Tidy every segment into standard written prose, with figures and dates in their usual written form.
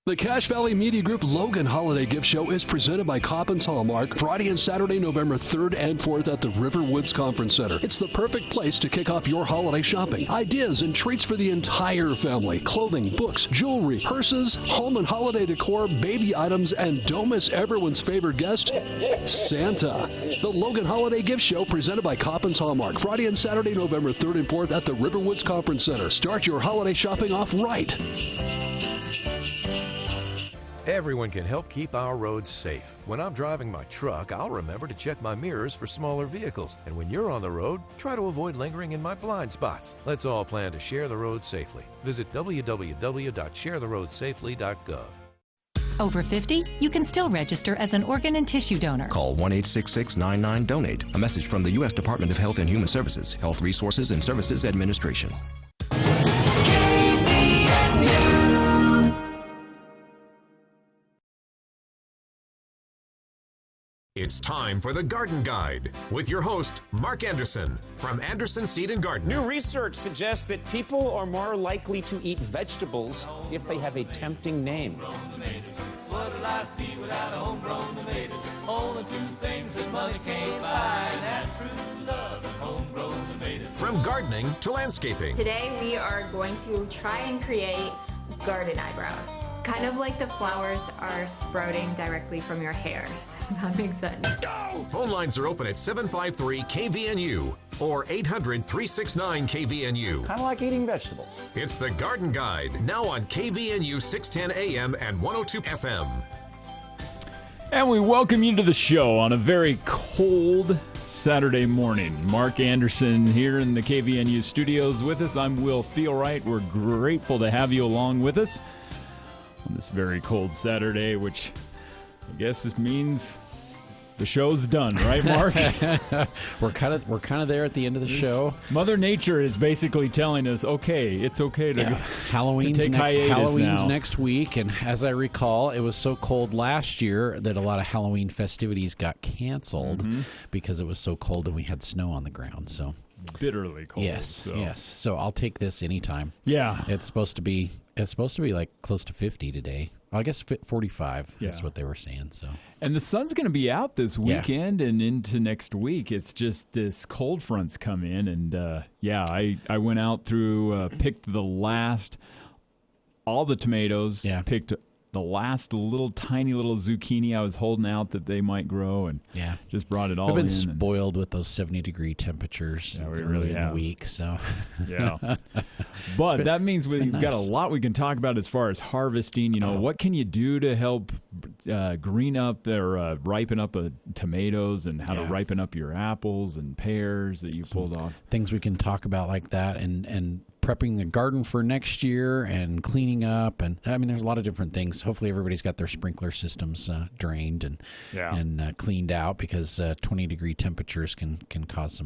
The Cache Valley Media Group Logan Holiday Gift Show is presented by Coppins Hallmark Friday and Saturday, November 3rd and 4th at the Riverwoods Conference Center. It's the perfect place to kick off your holiday shopping. Ideas and treats for the entire family. Clothing, books, jewelry, purses, home and holiday decor, baby items, and don't miss everyone's favorite guest, Santa. The Logan Holiday Gift Show presented by Coppins Hallmark Friday and Saturday, November 3rd and 4th at the Riverwoods Conference Center. Start your holiday shopping off right. Everyone can help keep our roads safe. When I'm driving my truck, I'll remember to check my mirrors for smaller vehicles. And when you're on the road, try to avoid lingering in my blind spots. Let's all plan to share the road safely. Visit www.sharetheroadsafely.gov. Over 50? You can still register as an organ and tissue donor. Call 1-866-99-DONATE. A message from the U.S. Department of Health and Human Services, Health Resources and Services Administration. It's time for the Garden Guide with your host, Mark Anderson from Anderson Seed and Garden. New research suggests that people are more likely to eat vegetables if they have a tempting name. What would life be without homegrown tomatoes? Only two things that money can't buy, and that's true love and homegrown tomatoes. From gardening to landscaping. Today we are going to try and create garden eyebrows. Kind of like the flowers are sprouting directly from your hair. That makes sense. Phone lines are open at 753-KVNU or 800-369-KVNU. Kind of like eating vegetables. It's the Garden Guide, now on KVNU 610 AM and 102 FM. And we welcome you to the show on a very cold Saturday morning. Mark Anderson here in the KVNU studios with us. I'm Will Feelwright. We're grateful to have you along with us on this very cold Saturday, which I guess this means the show's done, right, Mark? we're kind of there at the end of the show. Mother Nature is basically telling us, okay, it's okay to Halloween's now. Next week, and as I recall, it was so cold last year that a lot of Halloween festivities got canceled because it was so cold and we had snow on the ground. So bitterly cold. Yes. So I'll take this anytime. Yeah, it's supposed to be like close to 50 today. Well, I guess 45 is what they were saying. So, and the sun's going to be out this weekend and into next week. It's just this cold front's come in, and I went out through, picked all the tomatoes, picked the last tiny little zucchini I was holding out that they might grow, and just brought it all in. We've been spoiled with those 70-degree temperatures early in the week. So, but that means we've got a lot we can talk about as far as harvesting. What can you do to help green up or ripen up tomatoes, and how to ripen up your apples and pears that you pulled off. Things we can talk about like that, and prepping the garden for next year and cleaning up. And I mean, there's a lot of different things. Hopefully everybody's got their sprinkler systems drained and cleaned out, because 20-degree temperatures can cause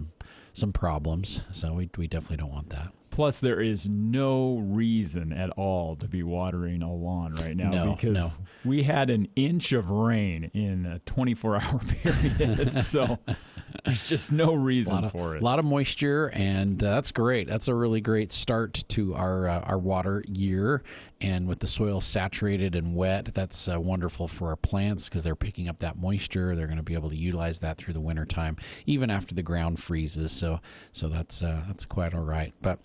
some problems. So we definitely don't want that. Plus, there is no reason at all to be watering a lawn right now because we had an inch of rain in a 24-hour period. So there's just no reason for it. A lot of moisture, and that's great. That's a really great start to our water year. And with the soil saturated and wet, that's wonderful for our plants because they're picking up that moisture. They're going to be able to utilize that through the wintertime, even after the ground freezes. So that's quite all right. But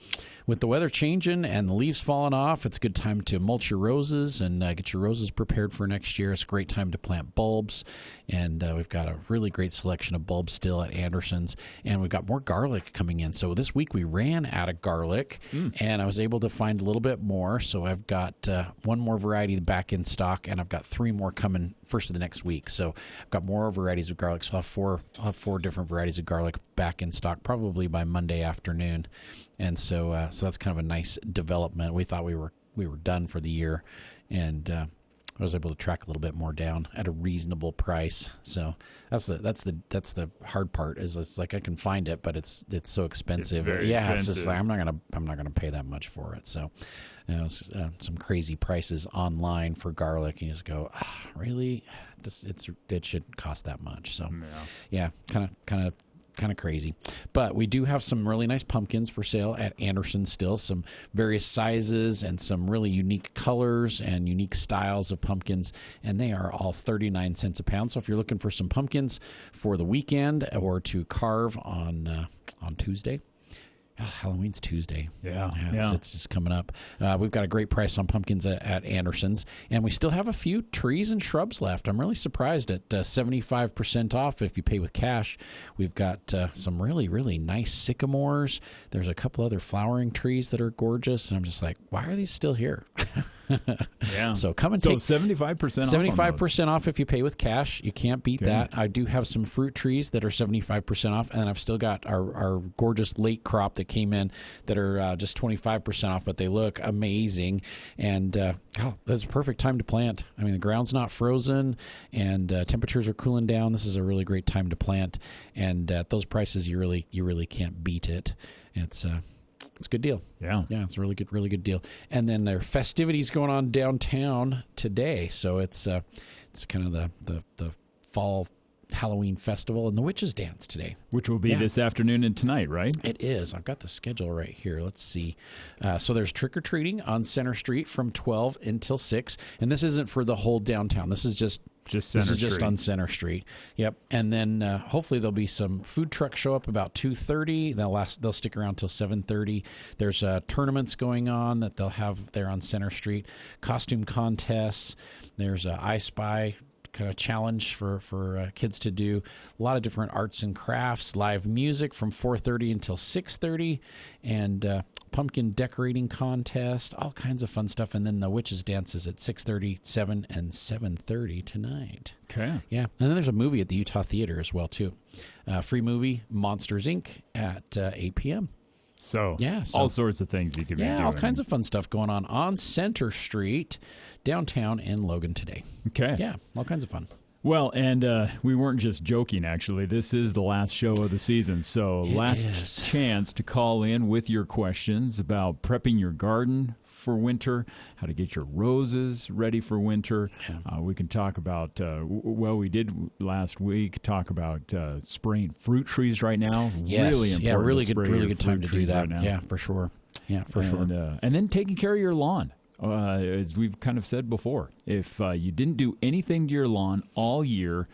with the weather changing and the leaves falling off, it's a good time to mulch your roses and get your roses prepared for next year. It's a great time to plant bulbs, and we've got a really great selection of bulbs still at Anderson's, and we've got more garlic coming in. So this week we ran out of garlic, and I was able to find a little bit more. So I've got one more variety back in stock, and I've got 3 more coming first of the next week. So I've got more varieties of garlic. So I'll have 4 different varieties of garlic back in stock probably by Monday afternoon. And so that's kind of a nice development. We thought we were done for the year, and I was able to track a little bit more down at a reasonable price. So that's the hard part, is it's like I can find it, but it's so expensive. It's very expensive. It's just like I'm not gonna pay that much for it. So some crazy prices online for garlic, and you just go, really? It shouldn't cost that much. So kind of kind of crazy. But we do have some really nice pumpkins for sale at Anderson still, some various sizes and some really unique colors and unique styles of pumpkins, and they are all 39 cents a pound. So if you're looking for some pumpkins for the weekend or to carve on Tuesday, Halloween's Tuesday. It's just coming up. We've got a great price on pumpkins at Anderson's, and we still have a few trees and shrubs left. I'm really surprised at 75% off if you pay with cash. We've got some really, really nice sycamores. There's a couple other flowering trees that are gorgeous, and I'm just like, why are these still here? So come and take 75% 75% off if you pay with cash. You can't beat that. I do have some fruit trees that are 75% off, and I've still got our gorgeous late crop that came in that are just 25% off, but they look amazing. And that's a perfect time to plant. I mean, the ground's not frozen, and temperatures are cooling down. This is a really great time to plant, and at those prices, you really can't beat it. It's a good deal. Yeah, it's a really good deal. And then there are festivities going on downtown today, so it's kind of the fall Halloween festival and the witches dance today, which will be this afternoon and tonight, right? It is. I've got the schedule right here. Let's see. So there's trick or treating on Center Street from 12 until 6, and this isn't for the whole downtown. This is just on Center Street. Yep. And then hopefully there'll be some food trucks show up about 2:30. They'll stick around till 7:30. There's tournaments going on that they'll have there on Center Street. Costume contests. There's I Spy kind of challenge for kids to do. A lot of different arts and crafts, live music from 4:30 until 6:30, and pumpkin decorating contest, all kinds of fun stuff. And then the witches dances at 6:30, 7, and 7:30 tonight. Okay. Yeah. And then there's a movie at the Utah Theater as well, too. Free movie, Monsters, Inc. at 8 p.m. So all sorts of things you could be doing. Yeah, all kinds of fun stuff going on Center Street, downtown in Logan today. Okay. Yeah, all kinds of fun. Well, and we weren't just joking, actually. This is the last show of the season, so last chance to call in with your questions about prepping your garden for winter, how to get your roses ready for winter. We can talk about, we did last week talk about spraying fruit trees right now. Yes. Really important. Really good time to do that. Right, yeah, for sure. And then taking care of your lawn. As we've kind of said before, if you didn't do anything to your lawn all year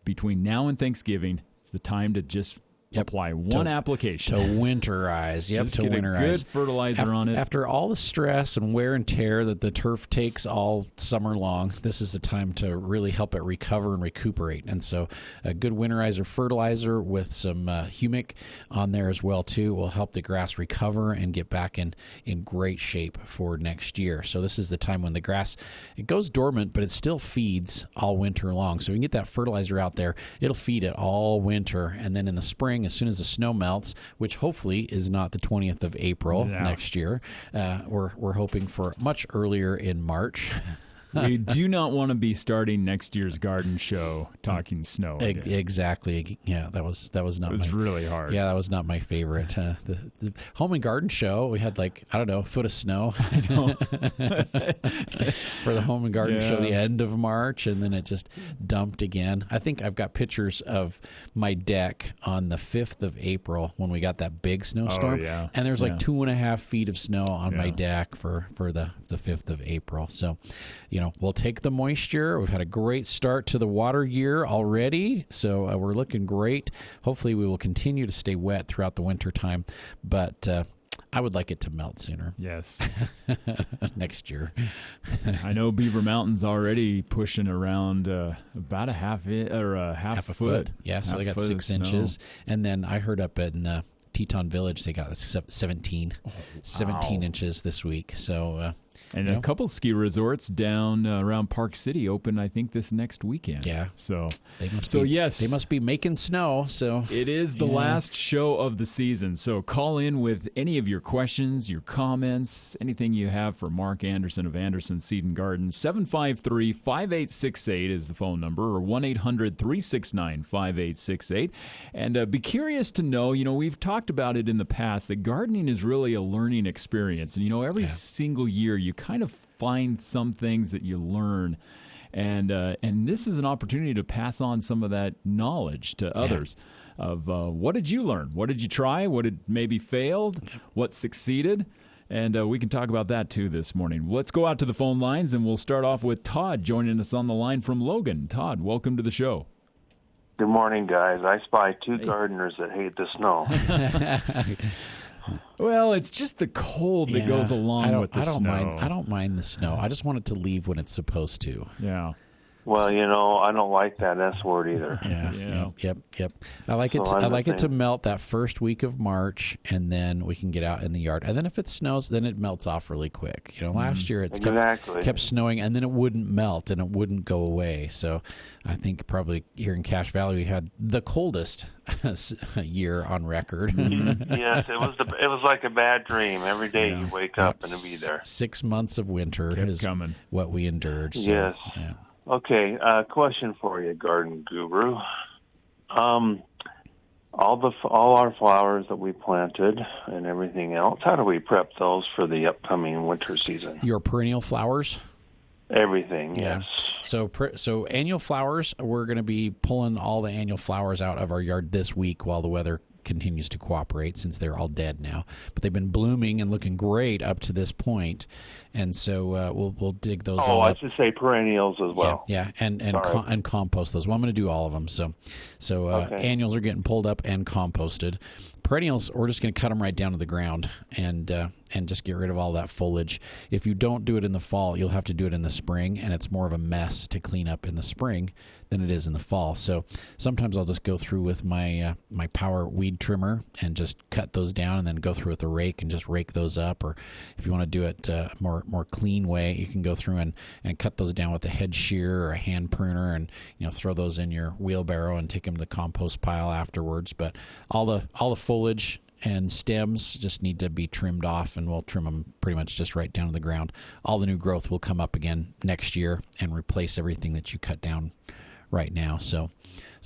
between now and Thanksgiving, it's the time to just apply one application. To winterize. Just get a good fertilizer on it. After all the stress and wear and tear that the turf takes all summer long, this is the time to really help it recover and recuperate. And so a good winterizer fertilizer with some humic on there as well, too, will help the grass recover and get back in great shape for next year. So this is the time when the grass, it goes dormant, but it still feeds all winter long. So we can get that fertilizer out there. It'll feed it all winter. And then in the spring, as soon as the snow melts, which hopefully is not the 20th of April next year, we're hoping for much earlier in March. We do not want to be starting next year's garden show talking snow again. Exactly. Yeah, that was not. It was really hard. Yeah, that was not my favorite. The home and garden show, we had a foot of snow. I know. For the home and garden show, the end of March, and then it just dumped again. I think I've got pictures of my deck on the 5th of April when we got that big snowstorm. Oh, yeah. And there's 2.5 feet of snow on my deck for the 5th of April. So, we'll take the moisture. We've had a great start to the water year already, so we're looking great. Hopefully we will continue to stay wet throughout the winter time, but I would like it to melt sooner. Yes. Next year. I know Beaver Mountain's already pushing around about a half a foot. Yeah, so they got 6 inches. And then I heard up in Teton Village they got 17 inches this week. So and a couple ski resorts down around Park City open, I think, this next weekend. Yeah. So yes. They must be making snow. So it is the last show of the season. So call in with any of your questions, your comments, anything you have for Mark Anderson of Anderson Seed and Garden. 753-5868 is the phone number, or 1-800-369-5868. And be curious to know, we've talked about it in the past, that gardening is really a learning experience. And, every single year you kind of find some things that you learn, and this is an opportunity to pass on some of that knowledge to others. of what did you learn? What did you try? What did maybe failed? What succeeded? And we can talk about that, too, this morning. Let's go out to the phone lines, and we'll start off with Todd joining us on the line from Logan. Todd, welcome to the show. Good morning, guys. I spy two gardeners that hate the snow. Well, it's just the cold that goes along with the snow. I don't mind the snow. I just want it to leave when it's supposed to. Yeah. Well, I don't like that S word either. Yep. I like it. I like it to melt that first week of March, and then we can get out in the yard. And then if it snows, then it melts off really quick. Last year it kept snowing, and then it wouldn't melt and it wouldn't go away. So I think probably here in Cache Valley we had the coldest year on record. Yes, it was like a bad dream. Every day you wake up and it'll be there. 6 months of winter is what we endured. So, yes. Yeah. Okay, question for you, garden guru. All our flowers that we planted and everything else, how do we prep those for the upcoming winter season? Your perennial flowers? Everything, yes. So annual flowers, we're going to be pulling all the annual flowers out of our yard this week while the weather continues to cooperate, since they're all dead now. But they've been blooming and looking great up to this point, and so we'll dig those all up. I should say perennials as well. Yeah, and compost those. Well, I'm going to do all of them. So annuals are getting pulled up and composted. Perennials, we're just going to cut them right down to the ground and just get rid of all that foliage. If you don't do it in the fall, you'll have to do it in the spring, and it's more of a mess to clean up in the spring than it is in the fall. So sometimes I'll just go through with my my power weed trimmer and just cut those down, and then go through with a rake and just rake those up. Or if you want to do it more clean way, you can go through and cut those down with a head shear or a hand pruner, and throw those in your wheelbarrow and take them to the compost pile afterwards. But all the foliage and stems just need to be trimmed off, and we'll trim them pretty much just right down to the ground. All the new growth will come up again next year and replace everything that you cut down right now. So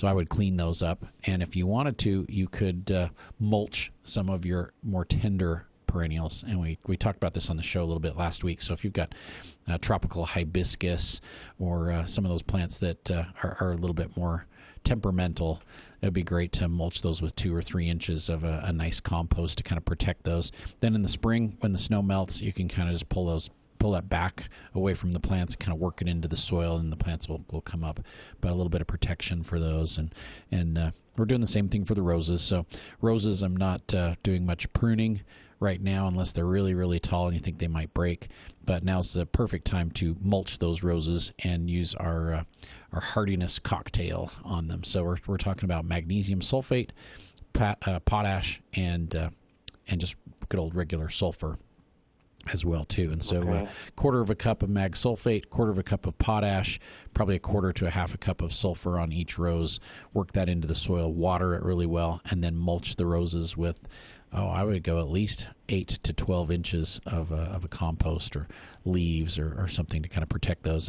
I would clean those up. And if you wanted to, you could mulch some of your more tender perennials. And we talked about this on the show a little bit last week. So if you've got tropical hibiscus or some of those plants that are a little bit more temperamental, it would be great to mulch those with 2 or 3 inches of a nice compost to kind of protect those. Then in the spring, when the snow melts, you can kind of just pull that back away from the plants, kind of work it into the soil, and the plants will come up. But a little bit of protection for those. And we're doing the same thing for the roses. So roses, I'm not doing much pruning right now unless they're really, really tall and you think they might break. But now's the perfect time to mulch those roses and use our hardiness cocktail on them. So we're talking about magnesium sulfate, potash, and just good old regular sulfur as well too. And so quarter of a cup of mag sulfate, quarter of a cup of potash, probably a quarter to a half a cup of sulfur on each rose. Work that into the soil, water it really well, and then mulch the roses with I would go at least 8 to 12 inches of a compost or leaves or something to kind of protect those.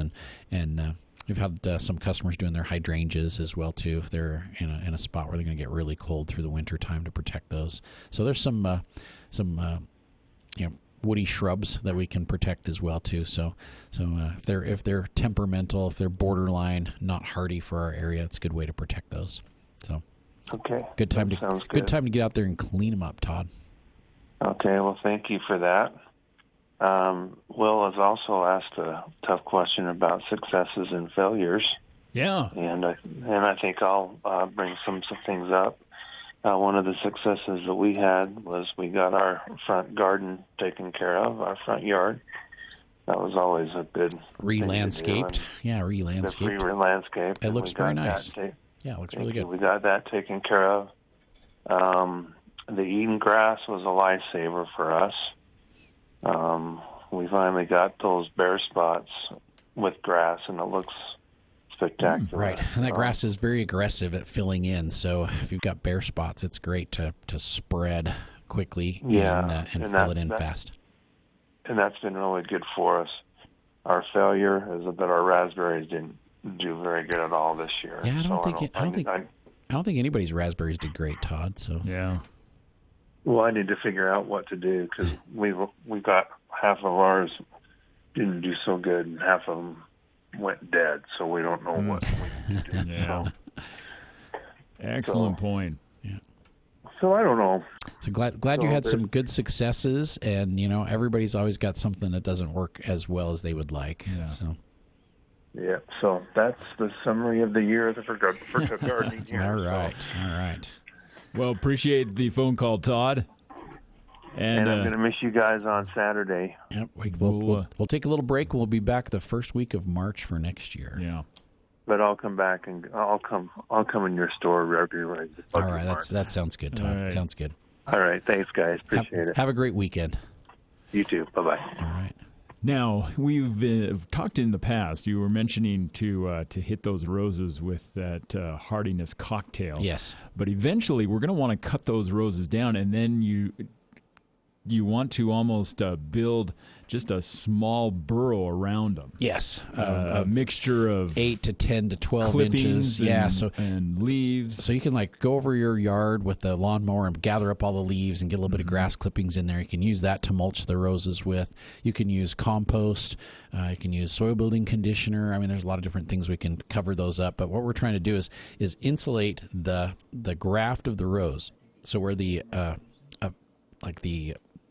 And we've had some customers doing their hydrangeas as well too, if they're in a spot where they're going to get really cold through the winter time, to protect those. So there's some woody shrubs that we can protect as well too. So if they're temperamental, if they're borderline not hardy for our area, it's a good way to protect those. So good time to get out there and clean them up, Todd. Okay, well, thank you for that. Will has also asked a tough question about successes and failures. Yeah, and I think I'll bring some things up. One of the successes that we had was we got our front garden taken care of, our front yard. That was always a good re-landscaped. Re-landscaped. Re-landscaped. It looks very nice. It looks really good. We got that taken care of. The Eden grass was a lifesaver for us. We finally got those bare spots with grass, and it looks spectacular. Right, and that grass is very aggressive at filling in. So if you've got bare spots, it's great to spread quickly and fill it in fast. And that's been really good for us. Our failure is that our raspberries didn't do very good at all this year. Yeah, I don't think anybody's raspberries did great, Todd. So yeah. Well, I need to figure out what to do, because we got half of ours didn't do so good, and half of them went dead. So we don't know what we can do. Yeah. Excellent point. So I don't know. So glad you had some good successes, and everybody's always got something that doesn't work as well as they would like. Yeah. So that's the summary of the year for gardening here. All right. Well, appreciate the phone call, Todd. And I'm going to miss you guys on Saturday. Yep, we'll take a little break. We'll be back the first week of March for next year. Yeah. But I'll come back and I'll come in your store regularly. All right, that sounds good, Todd. Right. Sounds good. All right, thanks, guys. Appreciate it. Have a great weekend. You too. Bye-bye. All right. Now, we've talked in the past. You were mentioning to hit those roses with that hardiness cocktail. Yes. But eventually, we're going to want to cut those roses down, and then you want to almost build just a small burrow around them. Yes. A mixture of 8 to 10 to 12 inches. And leaves. So you can go over your yard with the lawnmower and gather up all the leaves and get a little bit of grass clippings in there. You can use that to mulch the roses with. You can use compost. You can use soil building conditioner. I mean, there's a lot of different things we can cover those up. But what we're trying to do is insulate the graft of the rose. So where the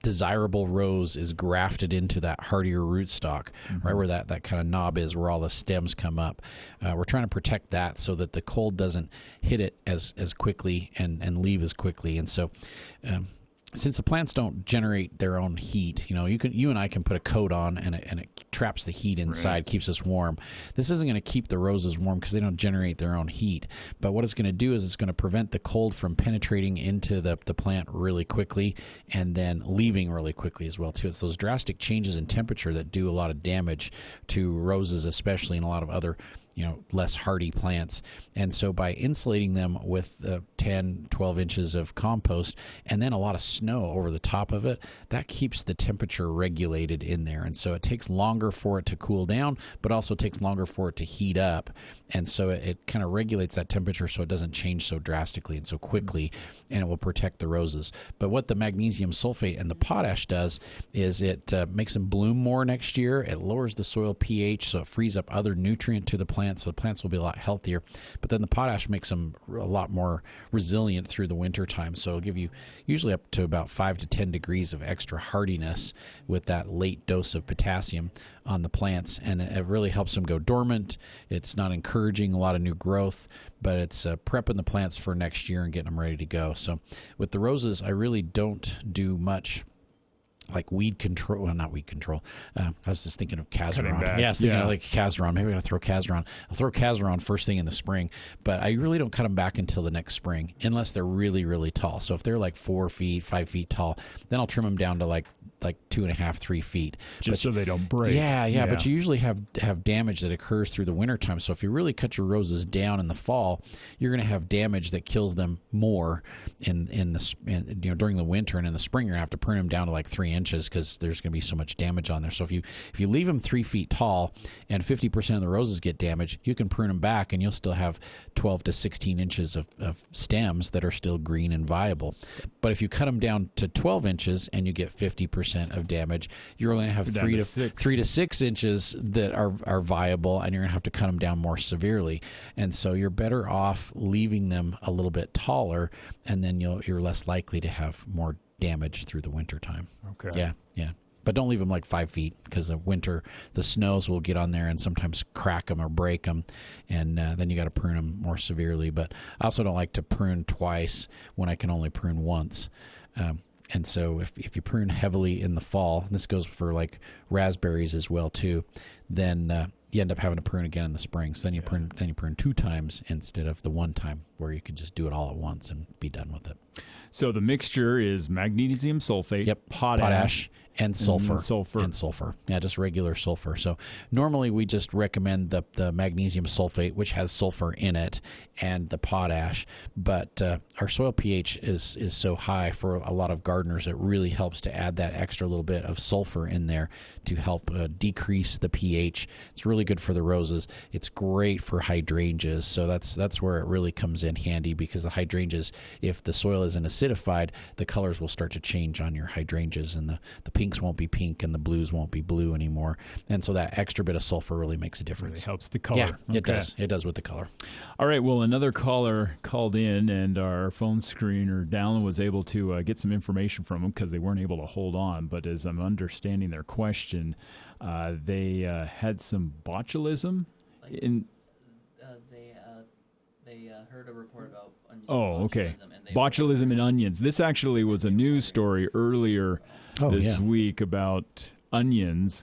desirable rose is grafted into that hardier rootstock, right where that kind of knob is, where all the stems come up. We're trying to protect that so that the cold doesn't hit it as quickly and leave as quickly. And so since the plants don't generate their own heat, you and I can put a coat on and it traps the heat inside, keeps us warm. This isn't going to keep the roses warm because they don't generate their own heat. But what it's going to do is it's going to prevent the cold from penetrating into the plant really quickly and then leaving really quickly as well too. It's those drastic changes in temperature that do a lot of damage to roses, especially, and a lot of other less hardy plants. And so by insulating them with 10, 12 inches of compost and then a lot of snow over the top of it, that keeps the temperature regulated in there. And so it takes longer for it to cool down, but also takes longer for it to heat up. And so it kind of regulates that temperature so it doesn't change so drastically and so quickly, and it will protect the roses. But what the magnesium sulfate and the potash does is it makes them bloom more next year. It lowers the soil pH, so it frees up other nutrient to the plant, so the plants will be a lot healthier. But then the potash makes them a lot more resilient through the winter time. So it'll give you usually up to about 5 to 10 degrees of extra hardiness with that late dose of potassium on the plants, and it really helps them go dormant. It's not encouraging a lot of new growth, but it's prepping the plants for next year and getting them ready to go. So with the roses, I really don't do much like weed control. Well, not weed control. I was just thinking of Cazeron. Yeah, I was thinking of like Cazeron. Maybe I'm going to throw Cazeron. I'll throw Cazeron first thing in the spring, but I really don't cut them back until the next spring unless they're really, really tall. So if they're like 4 feet, 5 feet tall, then I'll trim them down to like 2.5, 3 feet. So they don't break. Yeah. But you usually have damage that occurs through the wintertime. So if you really cut your roses down in the fall, you're going to have damage that kills them more during the winter, and in the spring you're going to have to prune them down to like 3 inches because there's going to be so much damage on there. So if you leave them 3 feet tall and 50% of the roses get damaged, you can prune them back and you'll still have 12 to 16 inches of stems that are still green and viable. But if you cut them down to 12 inches and you get 50% of damage, you're only going to have 3 to 6 inches that are viable, and you're going to have to cut them down more severely. And so you're better off leaving them a little bit taller, and then you're less likely to have more damage through the winter time. Okay. Yeah. But don't leave them like 5 feet because the winter, the snows will get on there and sometimes crack them or break them, and then you got to prune them more severely. But I also don't like to prune twice when I can only prune once. And so if you prune heavily in the fall, and this goes for like raspberries as well too, then you end up having to prune again in the spring. So then you prune 2 times instead of the 1 time where you could just do it all at once and be done with it. So the mixture is magnesium sulfate, potash, and sulfur. And sulfur. Yeah, just regular sulfur. So normally we just recommend the magnesium sulfate, which has sulfur in it, and the potash. But our soil pH is so high for a lot of gardeners, it really helps to add that extra little bit of sulfur in there to help decrease the pH. It's really good for the roses. It's great for hydrangeas. So that's where it really comes in handy, because the hydrangeas, if the soil isn't acidified, the colors will start to change on your hydrangeas, and the pinks won't be pink and the blues won't be blue anymore. And so that extra bit of sulfur really makes a difference. Really helps the color. Yeah, Okay. it does. It does with the color. All right, well, another caller called in, and our phone screener, Dallin, was able to get some information from them because they weren't able to hold on. But as I'm understanding their question, they had some botulism in... They heard a report about onions. Oh, okay. Botulism in onions. This actually was a news story earlier this week about onions,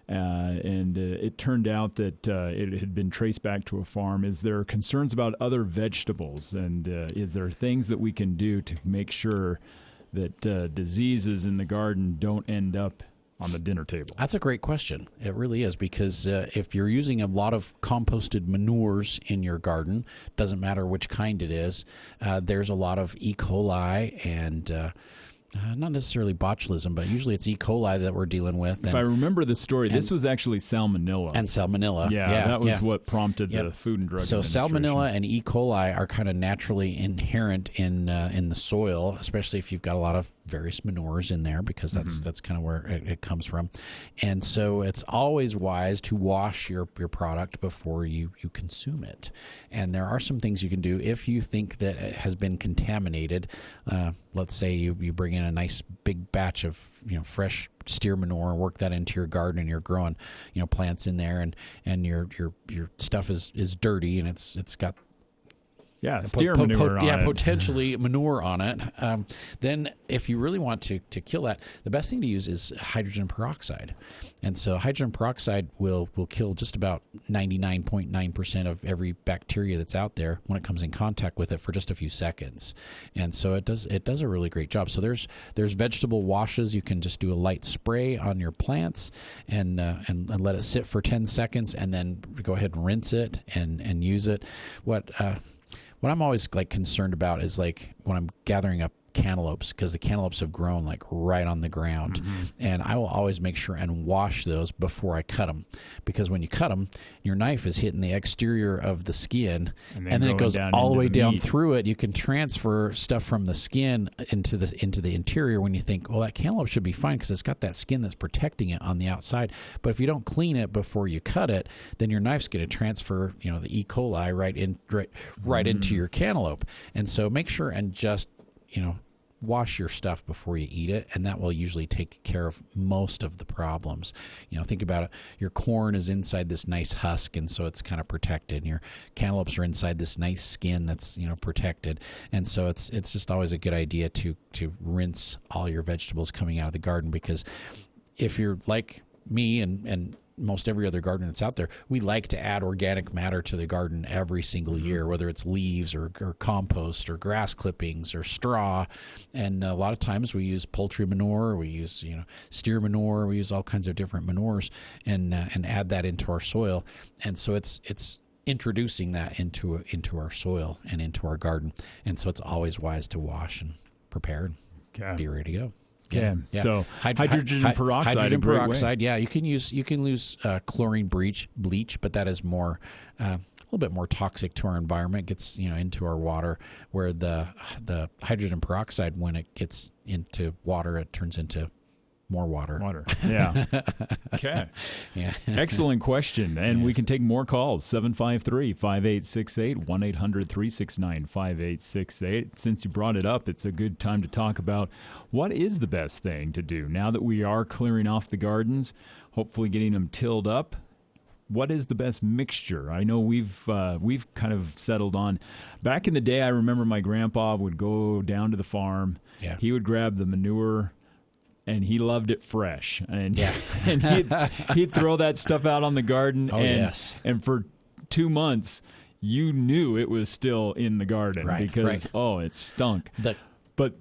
and it turned out that it had been traced back to a farm. Is there concerns about other vegetables, and is there things that we can do to make sure that diseases in the garden don't end up on the dinner table? That's a great question. It really is, because if you're using a lot of composted manures in your garden, doesn't matter which kind it is, there's a lot of E. coli and not necessarily botulism, but usually it's E. coli that we're dealing with. If I remember the story, this was actually salmonella. And salmonella. Yeah, that was what prompted the Food and Drug Administration. So salmonella and E. coli are kind of naturally inherent in the soil, especially if you've got a lot of various manures in there, because that's kind of where it comes from. And so it's always wise to wash your product before you consume it. And there are some things you can do if you think that it has been contaminated. Let's say you bring in a nice big batch of fresh steer manure and work that into your garden, and you're growing plants in there, and your stuff is dirty and it's got steer manure on it. Potentially manure on it. Then if you really want to kill that, the best thing to use is hydrogen peroxide. And so hydrogen peroxide will kill just about 99.9% of every bacteria that's out there when it comes in contact with it for just a few seconds. And so it does a really great job. So there's vegetable washes. You can just do a light spray on your plants and let it sit for 10 seconds, and then go ahead and rinse it and use it. What I'm always concerned about is when I'm gathering up cantaloupes, because the cantaloupes have grown right on the ground, and I will always make sure and wash those before I cut them, because when you cut them, your knife is hitting the exterior of the skin, and then it goes all the way down through it. You can transfer stuff from the skin into the interior when you think, well, that cantaloupe should be fine because it's got that skin that's protecting it on the outside. But if you don't clean it before you cut it, then your knife's going to transfer the E. coli right into your cantaloupe. And so make sure and just wash your stuff before you eat it, and that will usually take care of most of the problems. Think about it. Your corn is inside this nice husk, and so it's kind of protected. And your cantaloupes are inside this nice skin that's protected. And so it's just always a good idea to rinse all your vegetables coming out of the garden, because if you're like me and most every other gardener that's out there, we like to add organic matter to the garden every single year, whether it's leaves or compost or grass clippings or straw. And a lot of times we use poultry manure, we use steer manure, we use all kinds of different manures and add that into our soil. And so it's introducing that into our soil and into our garden. And so it's always wise to wash and prepare and be ready to go. Yeah. So hydrogen peroxide. Hydrogen peroxide. Yeah, you can use chlorine bleach, but that is more a little bit more toxic to our environment. It gets into our water, where the hydrogen peroxide, when it gets into water, it turns into more water. Yeah. Okay. Yeah. Excellent question. And we can take more calls. 753-5868, 1-800-369-5868. Since you brought it up, it's a good time to talk about what is the best thing to do now that we are clearing off the gardens, hopefully getting them tilled up. What is the best mixture? I know we've kind of settled on. Back in the day, I remember my grandpa would go down to the farm. Yeah. He would grab the manure, and he loved it fresh. And, and he'd throw that stuff out on the garden. And for 2 months, you knew it was still in the garden because it stunk. But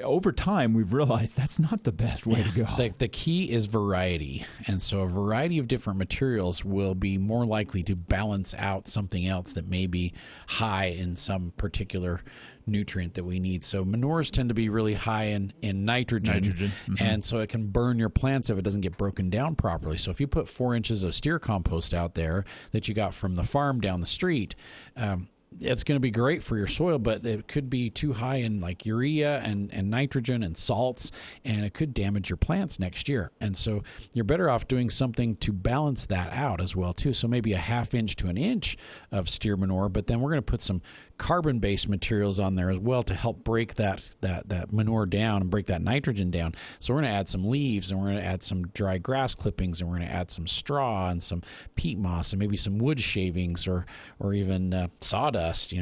over time, we've realized that's not the best way to go. The key is variety. And so a variety of different materials will be more likely to balance out something else that may be high in some particular nutrient that we need. So manures tend to be really high in nitrogen. And so it can burn your plants if it doesn't get broken down properly. So if you put 4 inches of steer compost out there that you got from the farm down the street, it's going to be great for your soil, but it could be too high in like urea and nitrogen and salts, and it could damage your plants next year. And so you're better off doing something to balance that out as well too. So maybe a 1/2 inch to 1 inch of steer manure, but then we're going to put some carbon-based materials on there as well to help break that manure down and break that nitrogen down. So we're going to add some leaves, and we're going to add some dry grass clippings, and we're going to add some straw and some peat moss and maybe some wood shavings or even sawdust.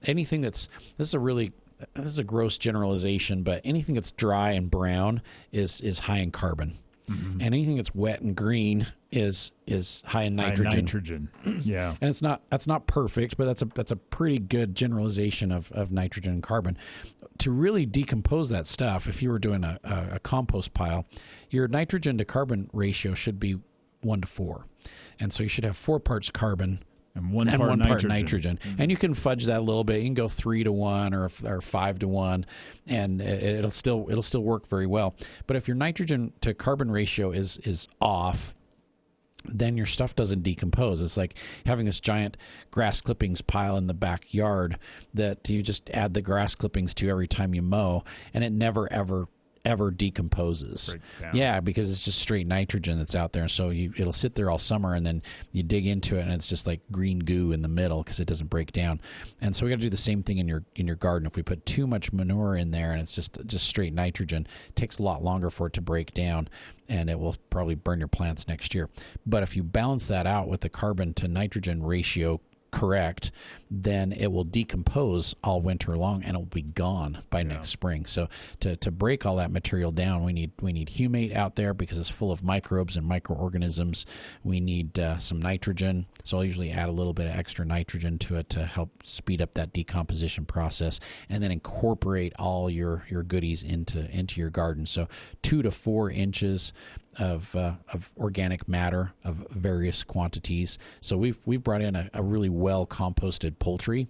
Anything this is a gross generalization, but anything that's dry and brown is high in carbon. Mm-hmm. And anything that's wet and green is high in nitrogen. Yeah. And that's not perfect, but that's a pretty good generalization of nitrogen and carbon. To really decompose that stuff, if you were doing a compost pile, your nitrogen to carbon ratio should be 1:4. And so you should have 4 parts carbon and one part nitrogen. Mm-hmm. And you can fudge that a little bit. You can go 3:1 or 5:1, and it'll still work very well. But if your nitrogen to carbon ratio is off, then your stuff doesn't decompose. It's like having this giant grass clippings pile in the backyard that you just add the grass clippings to every time you mow, and it never ever decomposes. Breaks down. Yeah, because it's just straight nitrogen that's out there. So it'll sit there all summer, and then you dig into it, and it's just like green goo in the middle because it doesn't break down. And so we got to do the same thing in your garden. If we put too much manure in there and it's just straight nitrogen, it takes a lot longer for it to break down, and it will probably burn your plants next year. But if you balance that out with the carbon to nitrogen ratio correct, then it will decompose all winter long, and it'll be gone by next spring. So to break all that material down, we need humate out there because it's full of microbes and microorganisms. We need some nitrogen. So I'll usually add a little bit of extra nitrogen to it to help speed up that decomposition process, and then incorporate all your goodies into your garden. So 2 to 4 inches of organic matter of various quantities. So we've brought in a really well composted poultry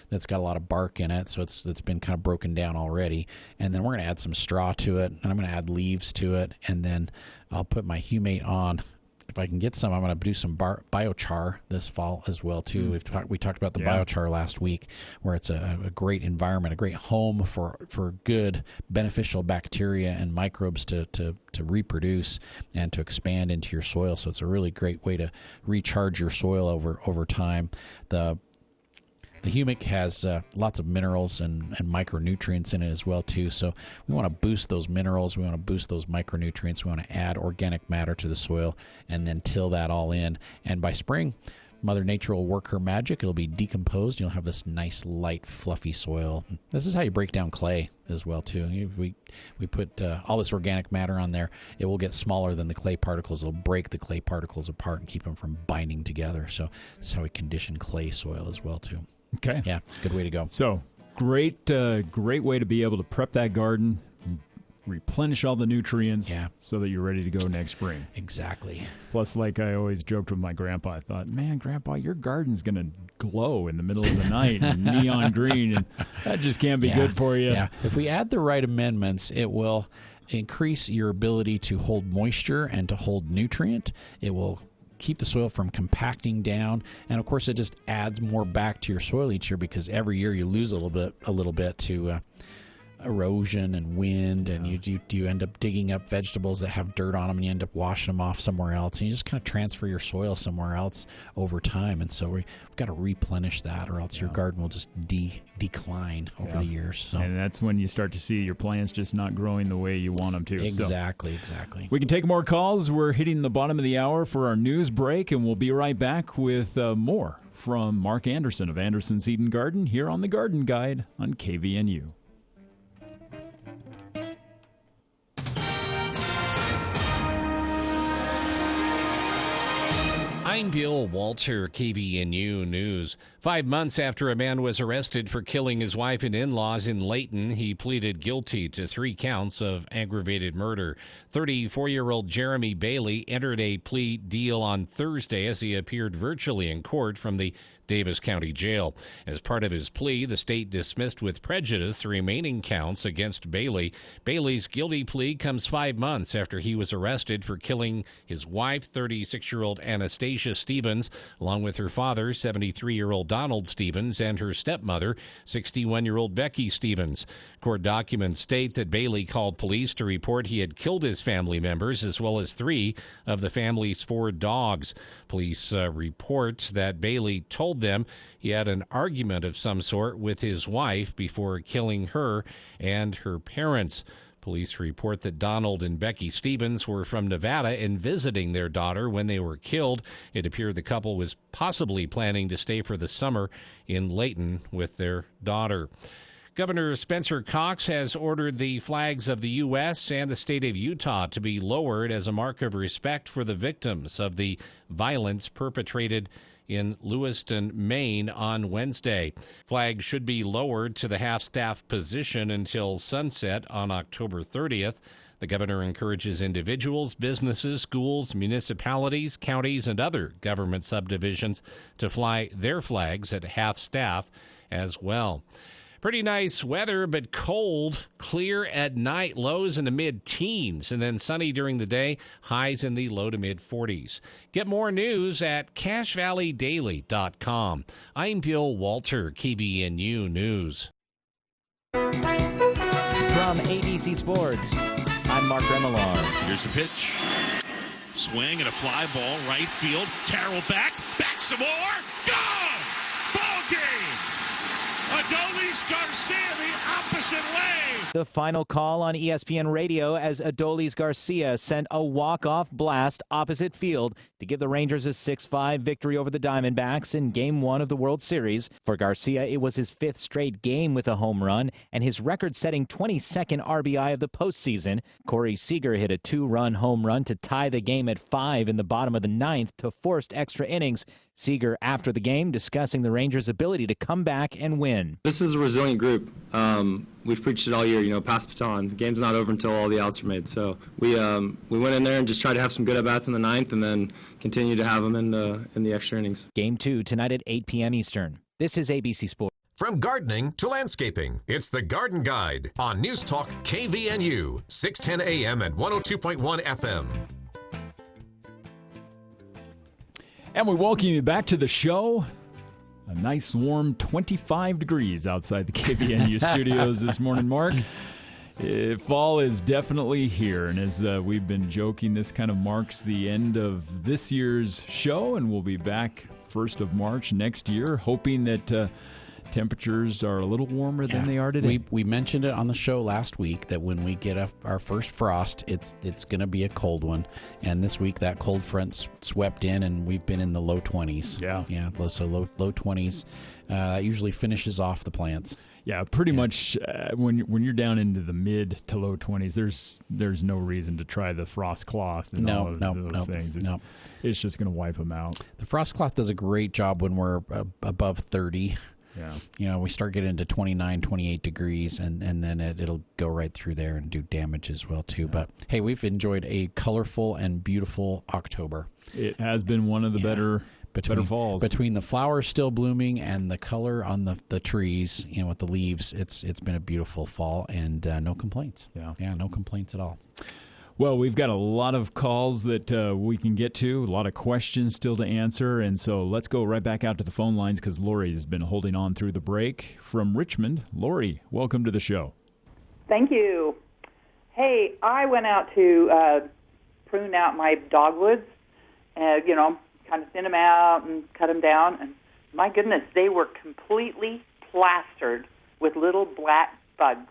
that's got a lot of bark in it, so it's been kind of broken down already. And then we're going to add some straw to it, and I'm going to add leaves to it, and then I'll put my humate on. If I can get some, I'm going to do some biochar this fall as well too. We talked about the biochar last week, where it's a great environment, a great home for good beneficial bacteria and microbes to reproduce and to expand into your soil. So it's a really great way to recharge your soil over time. The humic has lots of minerals and micronutrients in it as well too. So we want to boost those minerals. We want to boost those micronutrients. We want to add organic matter to the soil and then till that all in. And by spring, Mother Nature will work her magic. It'll be decomposed. You'll have this nice, light, fluffy soil. This is how you break down clay as well too. We put all this organic matter on there. It will get smaller than the clay particles. It'll break the clay particles apart and keep them from binding together. So this is how we condition clay soil as well too. Okay. Yeah, good way to go. So great way to be able to prep that garden, replenish all the nutrients so that you're ready to go next spring. Exactly. Plus, like I always joked with my grandpa, I thought, man, Grandpa, your garden's going to glow in the middle of the night and neon green, and that just can't be good for you. Yeah. If we add the right amendments, it will increase your ability to hold moisture and to hold nutrient. It will keep the soil from compacting down, and of course it just adds more back to your soil each year, because every year you lose a little bit to erosion and wind, and you end up digging up vegetables that have dirt on them, and you end up washing them off somewhere else, and you just kind of transfer your soil somewhere else over time. And so we've got to replenish that, or else your garden will just decline over the years. So. And that's when you start to see your plants just not growing the way you want them to. Exactly. We can take more calls. We're hitting the bottom of the hour for our news break, and we'll be right back with more from Mark Anderson of Anderson Seed and Garden here on The Garden Guide on KVNU. I'm Bill Walter, KVNU News. 5 months after a man was arrested for killing his wife and in-laws in Layton, he pleaded guilty to 3 counts of aggravated murder. 34-year-old Jeremy Bailey entered a plea deal on Thursday as he appeared virtually in court from the Davis County Jail. As part of his plea, the state dismissed with prejudice the remaining counts against Bailey. Bailey's guilty plea comes 5 months after he was arrested for killing his wife, 36-year-old Anastasia Alicia Stevens, along with her father, 73-year-old Donald Stevens, and her stepmother, 61-year-old Becky Stevens. Court documents state that Bailey called police to report he had killed his family members as well as 3 of the family's 4 dogs. Police report that Bailey told them he had an argument of some sort with his wife before killing her and her parents. Police report that Donald and Becky Stevens were from Nevada and visiting their daughter when they were killed. It appeared the couple was possibly planning to stay for the summer in Layton with their daughter. Governor Spencer Cox has ordered the flags of the U.S. and the state of Utah to be lowered as a mark of respect for the victims of the violence perpetrated in Lewiston, Maine on Wednesday. Flags should be lowered to the half-staff position until sunset on October 30th. The governor encourages individuals, businesses, schools, municipalities, counties, and other government subdivisions to fly their flags at half-staff as well. Pretty nice weather, but cold, clear at night, lows in the mid-teens, and then sunny during the day, highs in the low to mid-40s. Get more news at CashValleyDaily.com. I'm Bill Walter, KVNU News. From ABC Sports, I'm Mark Remillard. Here's the pitch. Swing and a fly ball, right field. Terrell back some more. Gone! Ball game! Adolis Garcia the opposite way. The final call on ESPN Radio as Adolis Garcia sent a walk-off blast opposite field to give the Rangers a 6-5 victory over the Diamondbacks in Game 1 of the World Series. For Garcia, it was his 5th straight game with a home run and his record-setting 22nd RBI of the postseason. Corey Seager hit a 2-run home run to tie the game at 5 in the bottom of the 9th to forced extra innings. Seager, after the game, discussing the Rangers' ability to come back and win. This is a resilient group. We've preached it all year, pass baton. The game's not over until all the outs are made. So we went in there and just tried to have some good at-bats in the 9th and then continue to have them in the extra innings. Game 2 tonight at 8 p.m. Eastern. This is ABC Sports. From gardening to landscaping, it's the Garden Guide on News Talk KVNU, 610 AM and 102.1 FM. And we welcome you back to the show. A nice warm 25 degrees outside the KVNU studios this morning, Mark. Fall is definitely here, and as we've been joking, this kind of marks the end of this year's show, and we'll be back 1st of March next year, hoping that temperatures are a little warmer than they are today. We mentioned it on the show last week that when we get our first frost, it's going to be a cold one. And this week that cold front swept in, and we've been in the low 20s. Yeah, so low 20s. Usually finishes off the plants. Yeah, pretty much when you're down into the mid to low 20s, there's no reason to try the frost cloth and all of those things. It's just going to wipe them out. The frost cloth does a great job when we're above 30. Yeah. We start getting into 29, 28 degrees, and then it'll go right through there and do damage as well, too. Yeah. But, hey, we've enjoyed a colorful and beautiful October. It has been one of the better falls. Between the flowers still blooming and the color on the trees, with the leaves, it's been a beautiful fall, and no complaints. Yeah, no complaints at all. Well, we've got a lot of calls that we can get to, a lot of questions still to answer, and so let's go right back out to the phone lines because Lori has been holding on through the break from Richmond. Lori, welcome to the show. Thank you. Hey, I went out to prune out my dogwoods, kind of thin them out and cut them down, and my goodness, they were completely plastered with little black bugs.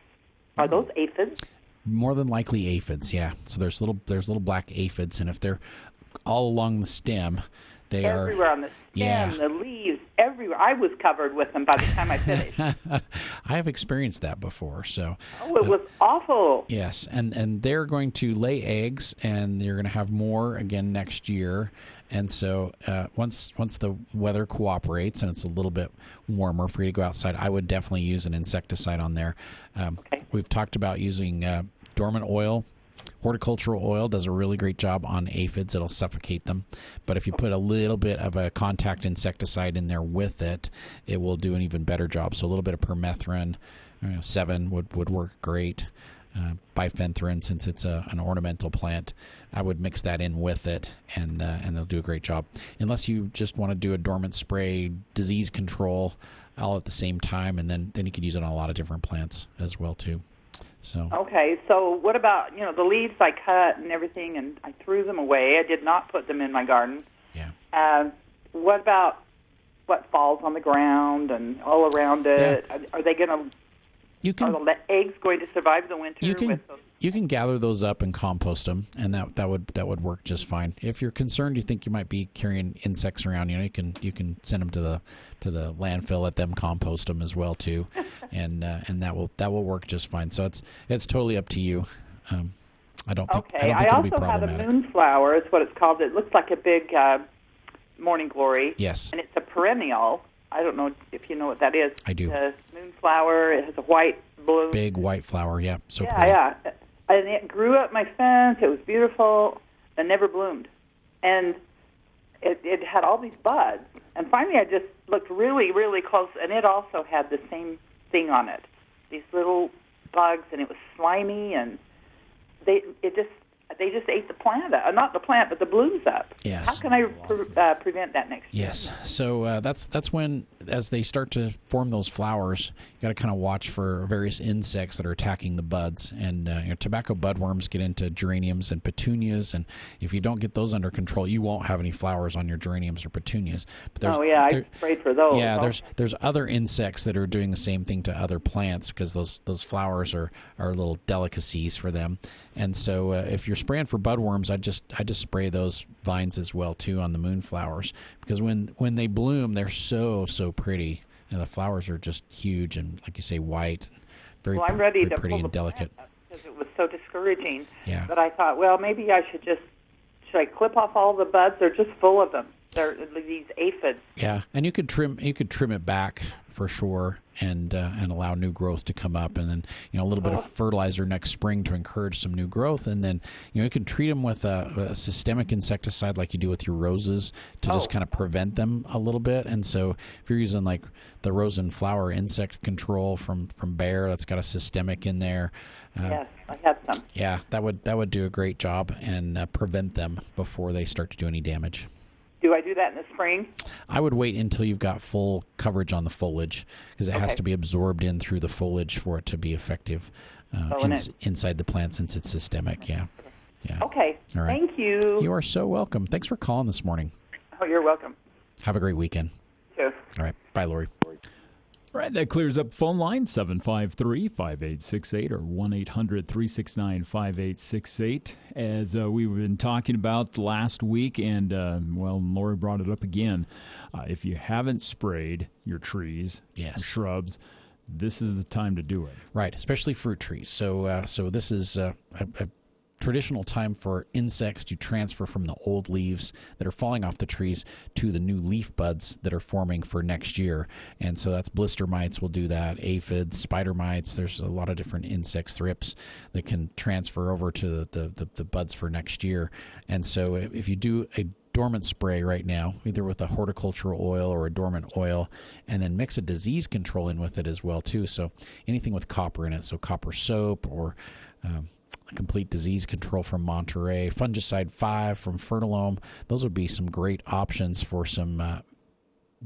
Are those aphids? More than likely aphids, yeah. So there's little black aphids, and if they're all along the stem, they are everywhere on the stem, the leaves, everywhere. I was covered with them by the time I finished. I have experienced that before. So it was awful. Yes, and they're going to lay eggs, and you're going to have more again next year. And so once the weather cooperates and it's a little bit warmer for you to go outside, I would definitely use an insecticide on there. Okay. We've talked about using dormant oil. Horticultural oil does a really great job on aphids. It'll suffocate them. But if you put a little bit of a contact insecticide in there with it, it will do an even better job. So a little bit of permethrin, 7 would work great. bifenthrin, since it's an ornamental plant. I would mix that in with it, and they'll do a great job. Unless you just want to do a dormant spray, disease control, all at the same time, and then you could use it on a lot of different plants as well too. So Okay, so what about, the leaves I cut and everything, and I threw them away. I did not put them in my garden. Yeah. What about what falls on the ground and all around it? Yeah. Are they going to? Are the eggs going to survive the winter? You can gather those up and compost them, and that would work just fine. If you're concerned, you think you might be carrying insects around, you can send them to the landfill, let them compost them as well too, and that will work just fine. So it's totally up to you. I don't think it'll be also have a problematic. moonflower, is what it's called. It looks like a big morning glory. Yes. And it's a perennial. I don't know if you know what that is. I do. The moonflower. It has a white bloom. Big white flower. Yeah. So yeah, pretty. yeah. And it grew up my fence. It was beautiful, and never bloomed. And it had all these buds. And finally, I just looked really, really close, and it also had the same thing on it. These little bugs, and it was slimy, and they just ate the plant up. Not the plant, but the blooms up. Yes. How can I prevent that next year? Yes. So that's when, as they start to form those flowers, you got to kind of watch for various insects that are attacking the buds. And tobacco budworms get into geraniums and petunias, and if you don't get those under control, you won't have any flowers on your geraniums or petunias. But I sprayed for those. Yeah, there's other insects that are doing the same thing to other plants, because those flowers are little delicacies for them. And so if you're spraying for budworms, I just spray those vines as well too on the moonflowers, because when they bloom, they're so pretty, and the flowers are just huge and, like you say, white, very, I'm ready very to pretty pull and the delicate. plant up because it was so discouraging. Yeah. But I thought, well, maybe I should I clip off all the buds? They're just full of them. They're these aphids. Yeah, and you could trim it back for sure, and allow new growth to come up, and then a little bit of fertilizer next spring to encourage some new growth, and then you can treat them with a systemic insecticide like you do with your roses to just kind of prevent them a little bit. And so if you're using like the rose and flower insect control from Bayer, that's got a systemic in there. Yes, I have some. Yeah, that would do a great job and prevent them before they start to do any damage. Do I do that in the spring? I would wait until you've got full coverage on the foliage, because it has to be absorbed in through the foliage for it to be effective inside the plant, since it's systemic. Yeah. Okay. All right. Thank you. You are so welcome. Thanks for calling this morning. Oh, you're welcome. Have a great weekend. Too. All right. Bye, Lori. All right, that clears up phone line, 753-5868 or 1-800-369-5868. As we've been talking about last week, and, Lori brought it up again. If you haven't sprayed your trees, your shrubs, this is the time to do it. Right, especially fruit trees. So this is a traditional time for insects to transfer from the old leaves that are falling off the trees to the new leaf buds that are forming for next year. And so that's blister mites will do that, aphids, spider mites. There's a lot of different insects, thrips, that can transfer over to the buds for next year. And so if you do a dormant spray right now, either with a horticultural oil or a dormant oil, and then mix a disease control in with it as well too. So anything with copper in it, so copper soap or complete disease control from Monterey, Fungicide 5 from Fertilome. Those would be some great options for some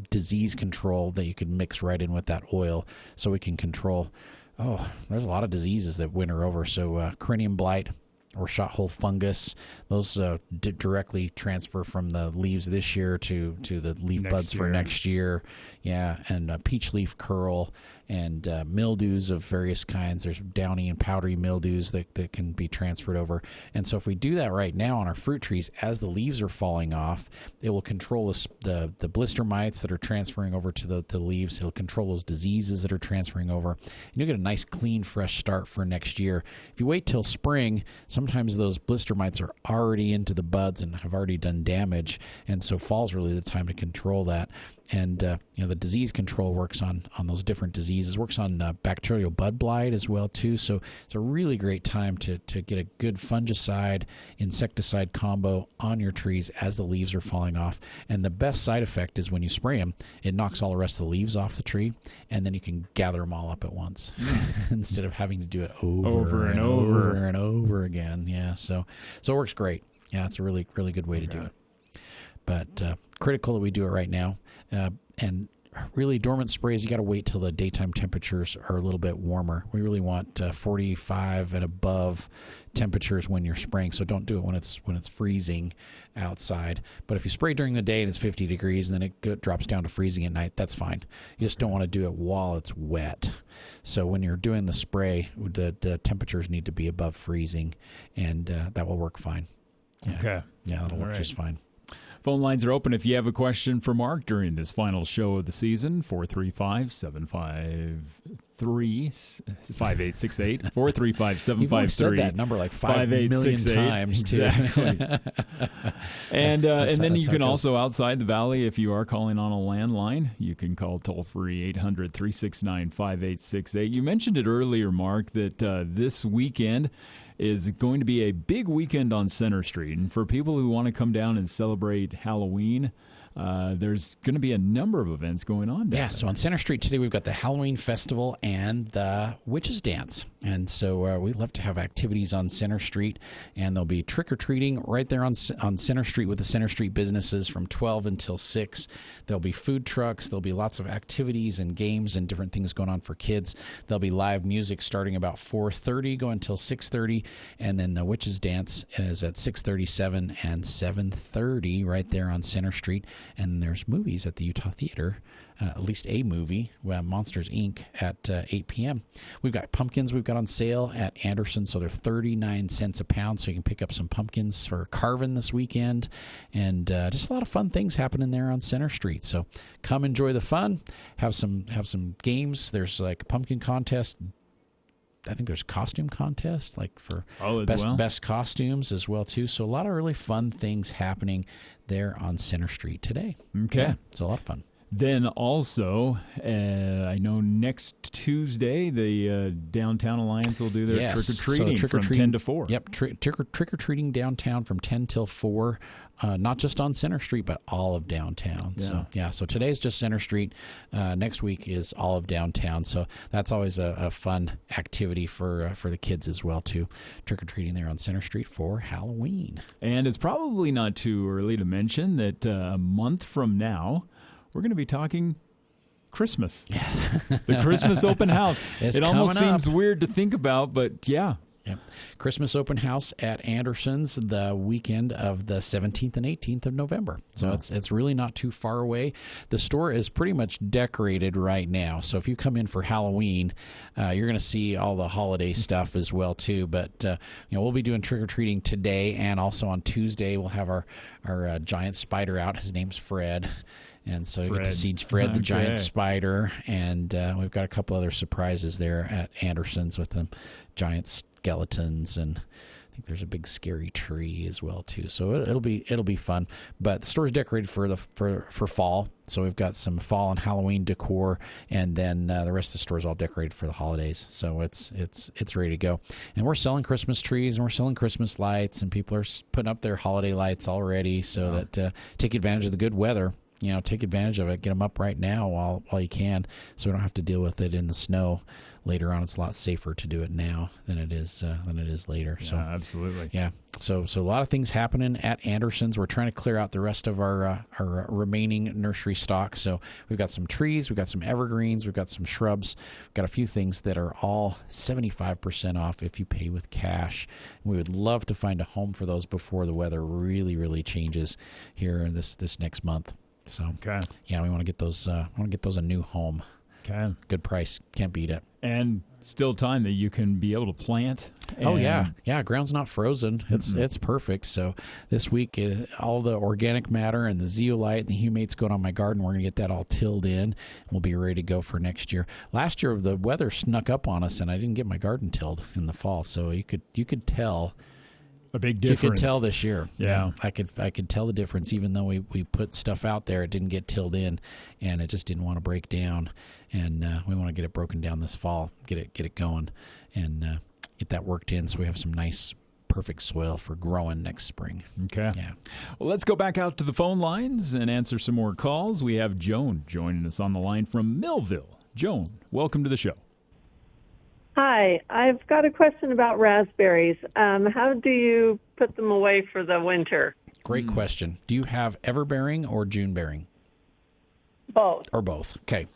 disease control that you could mix right in with that oil, so we can control. There's a lot of diseases that winter over. So cranium blight or shot hole fungus, those directly transfer from the leaves this year to the leaf buds for next year. Yeah, and peach leaf curl and mildews of various kinds. There's downy and powdery mildews that can be transferred over. And so if we do that right now on our fruit trees, as the leaves are falling off, it will control the blister mites that are transferring over to the leaves. It'll control those diseases that are transferring over. And you'll get a nice, clean, fresh start for next year. If you wait till spring, sometimes those blister mites are already into the buds and have already done damage. And so fall's really the time to control that. And the disease control works on those different diseases diseases. Works on bacterial bud blight as well too. So it's a really great time to get a good fungicide insecticide combo on your trees as the leaves are falling off. And the best side effect is when you spray them, it knocks all the rest of the leaves off the tree, and then you can gather them all up at once instead of having to do it over and over again. Yeah, so it works great. Yeah, it's a really, really good way to do it. But critical that we do it right now. And really, dormant sprays, you got to wait till the daytime temperatures are a little bit warmer. We really want 45 and above temperatures when you're spraying, so don't do it when it's freezing outside. But if you spray during the day and it's 50 degrees and then it drops down to freezing at night, that's fine. You just don't want to do it while it's wet. So when you're doing the spray, the temperatures need to be above freezing, and that will work fine. Yeah. Okay. Yeah, that'll work just fine. Phone lines are open if you have a question for Mark during this final show of the season. 435-753-5868. 435-753. You've always said that number like 5 million times, too. Exactly. And then you can also, outside the valley, if you are calling on a landline, you can call toll-free 800-369-5868. You mentioned it earlier, Mark, that this weekend is going to be a big weekend on Center Street. And for people who want to come down and celebrate Halloween, there's going to be a number of events going on down there. So on Center Street today, we've got the Halloween Festival and the Witches Dance. And so we love to have activities on Center Street, and there'll be trick-or-treating right there on Center Street with the Center Street businesses from 12 until 6. There'll be food trucks. There'll be lots of activities and games and different things going on for kids. There'll be live music starting about 4:30, going until 6:30, and then the Witches Dance is at 6:37 and 7:30 right there on Center Street. And there's movies at the Utah Theater, at least a movie, Monsters, Inc., at 8 p.m. We've got pumpkins we've got on sale at Anderson, so they're 39 cents a pound, so you can pick up some pumpkins for carving this weekend. And just a lot of fun things happening there on Center Street. So come enjoy the fun, have some games. There's like a pumpkin contest. I think there's costume contest, like for best costumes as well too. So a lot of really fun things happening there on Center Street today. Okay, yeah, it's a lot of fun. Then also, I know next Tuesday the Downtown Alliance will do their trick-or-treating from 10 to 4. Yep, trick-or-treating downtown from 10 till 4, not just on Center Street, but all of downtown. Yeah. So today's just Center Street. Next week is all of downtown. So that's always a fun activity for the kids as well, too. Trick-or-treating there on Center Street for Halloween. And it's probably not too early to mention that a month from now, we're going to be talking Christmas. The Christmas open house. It almost seems weird to think about, but yeah. Yep. Christmas open house at Anderson's the weekend of the 17th and 18th of November. So it's really not too far away. The store is pretty much decorated right now. So if you come in for Halloween, you're going to see all the holiday stuff as well too. But we'll be doing trick-or-treating today, and also on Tuesday we'll have our giant spider out. His name's Fred. And so you get to see Fred the giant spider, and we've got a couple other surprises there at Anderson's with them giant skeletons, and I think there's a big scary tree as well too. So it'll be fun. But the store's decorated for fall, so we've got some fall and Halloween decor, and then the rest of the store is all decorated for the holidays. So it's ready to go. And we're selling Christmas trees, and we're selling Christmas lights, and people are putting up their holiday lights already. So that take advantage of the good weather. Take advantage of it. Get them up right now while you can, so we don't have to deal with it in the snow later on. It's a lot safer to do it now than it is later. Yeah, so absolutely. Yeah. So a lot of things happening at Anderson's. We're trying to clear out the rest of our remaining nursery stock. So we've got some trees, we've got some evergreens, we've got some shrubs, we've got a few things that are all 75% off if you pay with cash. We would love to find a home for those before the weather really, really changes here in this next month. So yeah, we want to get those. A new home. Okay, good price, can't beat it. And still time that you can be able to plant. Oh yeah. Ground's not frozen. It's perfect. So this week, all the organic matter and the zeolite and the humates going on my garden, we're gonna get that all tilled in. We'll be ready to go for next year. Last year the weather snuck up on us, and I didn't get my garden tilled in the fall. So you could tell a big difference. You could tell this year. Yeah. I could tell the difference. Even though we put stuff out there, it didn't get tilled in, and it just didn't want to break down. And we want to get it broken down this fall, get it going, and get that worked in so we have some nice, perfect soil for growing next spring. Okay. Yeah. Well, let's go back out to the phone lines and answer some more calls. We have Joan joining us on the line from Millville. Joan, welcome to the show. Hi, I've got a question about raspberries. How do you put them away for the winter? Great question. Do you have everbearing or June bearing? Both. Or both. Okay.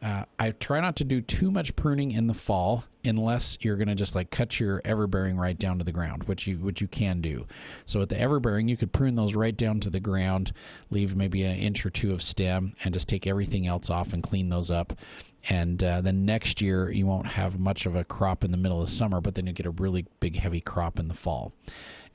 I try not to do too much pruning in the fall unless you're going to just like cut your everbearing right down to the ground, which you can do. So at the everbearing, you could prune those right down to the ground, leave maybe an inch or two of stem, and just take everything else off and clean those up. And then next year, you won't have much of a crop in the middle of the summer, but then you get a really big, heavy crop in the fall.